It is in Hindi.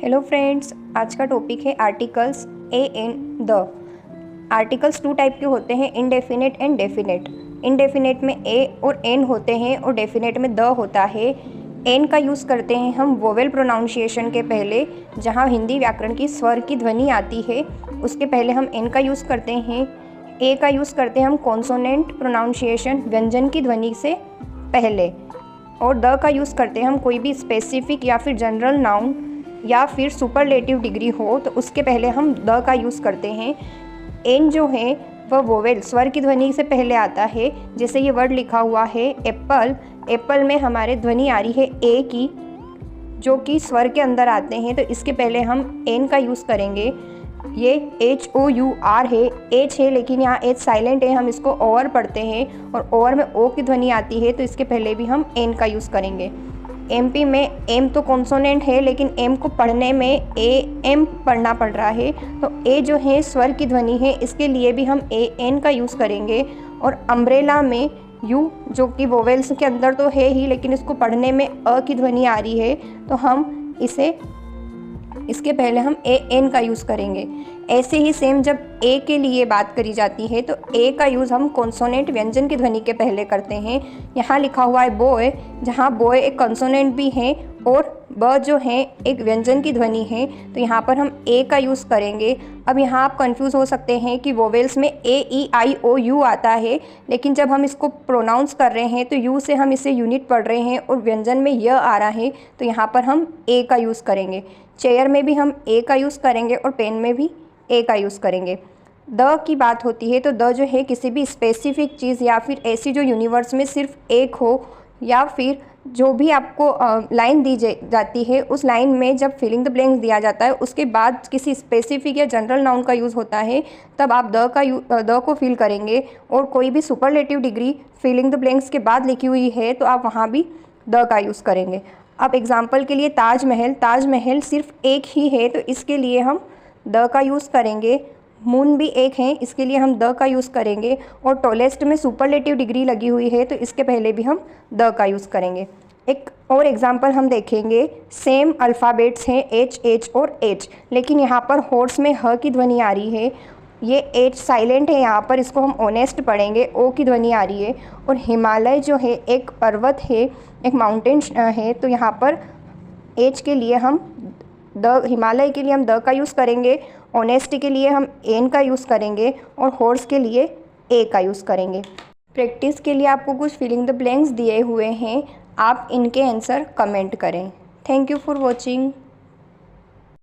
हेलो फ्रेंड्स, आज का टॉपिक है articles a an the. Articles two type के होते हैं, इनडेफिनेट एंड डेफिनेट। इनडेफिनेट में ए और एन होते हैं और डेफिनेट में द होता है। एन का यूज़ करते हैं हम वोवेल प्रोनाउंसिएशन के पहले, जहाँ हिंदी व्याकरण की स्वर की ध्वनि आती है उसके पहले हम एन का यूज़ करते हैं। ए का यूज़ करते हैं हम कॉन्सोनेंट प्रोनाउंसिएशन व्यंजन की ध्वनि से पहले। और द का यूज़ करते हैं हम कोई भी स्पेसिफिक या फिर जनरल नाउन या फिर सुपरलेटिव डिग्री हो तो उसके पहले हम द का यूज़ करते हैं। एन जो है वह वोवेल स्वर की ध्वनि से पहले आता है। जैसे ये वर्ड लिखा हुआ है एप्पल, एप्पल में हमारे ध्वनि आ रही है ए की, जो कि स्वर के अंदर आते हैं, तो इसके पहले हम एन का यूज़ करेंगे। ये HOUR है, एच है लेकिन यहाँ एच साइलेंट है, हम इसको ओवर पढ़ते हैं और ओवर में ओ की ध्वनि आती है, तो इसके पहले भी हम एन का यूज़ करेंगे। MP में एम तो कॉन्सोनेंट है लेकिन एम को पढ़ने में AM पढ़ना पड़ रहा है, तो ए जो है स्वर की ध्वनि है, इसके लिए भी हम AN का यूज़ करेंगे। और अम्ब्रेला में यू जो कि वोवेल्स के अंदर तो है ही लेकिन इसको पढ़ने में अ की ध्वनि आ रही है, तो हम इसके पहले हम AN का यूज़ करेंगे। ऐसे ही सेम जब ए के लिए बात करी जाती है तो ए का यूज़ हम कॉन्सोनेंट व्यंजन की ध्वनि के पहले करते हैं। यहाँ लिखा हुआ है बॉय, जहाँ बॉय एक कॉन्सोनेंट भी है और ब जो है एक व्यंजन की ध्वनि है, तो यहाँ पर हम ए का यूज़ करेंगे। अब यहाँ आप कंफ्यूज हो सकते हैं कि वोवेल्स में AEIOU आता है, लेकिन जब हम इसको प्रोनाउंस कर रहे हैं तो यू से हम इसे यूनिट पढ़ रहे हैं और व्यंजन में य आ रहा है, तो यहाँ पर हम ए का यूज़ करेंगे। चेयर में भी हम ए का यूज़ करेंगे और पेन में भी ए का यूज़ करेंगे। द की बात होती है तो द जो है किसी भी स्पेसिफिक चीज़ या फिर ऐसी जो यूनिवर्स में सिर्फ एक हो, या फिर जो भी आपको लाइन दी जाती है उस लाइन में जब फिलिंग द ब्लैंक्स दिया जाता है उसके बाद किसी स्पेसिफिक या जनरल नाउन का यूज़ होता है, तब आप द को फिल करेंगे। और कोई भी superlative degree filling the blanks के बाद लिखी हुई है तो आप वहाँ भी द का यूज़ करेंगे। अब एग्जाम्पल के लिए ताजमहल, ताजमहल सिर्फ एक ही है तो इसके लिए हम द का यूज़ करेंगे। मून भी एक है, इसके लिए हम द का यूज़ करेंगे। और टॉलेस्ट में सुपरलेटिव डिग्री लगी हुई है तो इसके पहले भी हम द का यूज़ करेंगे। एक और एग्जांपल हम देखेंगे, सेम अल्फ़ाबेट्स हैं H और H, लेकिन यहाँ पर हॉर्स में ह की ध्वनि आ रही है, ये H साइलेंट है यहाँ पर, इसको हम ऑनेस्ट पढ़ेंगे, ओ की ध्वनि आ रही है। और हिमालय जो है एक पर्वत है, एक माउंटेन है, तो यहाँ पर H के लिए हम हिमालय के लिए हम द का यूज़ करेंगे, ऑनेस्ट के लिए हम एन का यूज़ करेंगे और हॉर्स के लिए ए का यूज़ करेंगे। प्रैक्टिस के लिए आपको कुछ फिलिंग द ब्लैंक्स दिए हुए हैं, आप इनके आंसर कमेंट करें। Thank you for watching.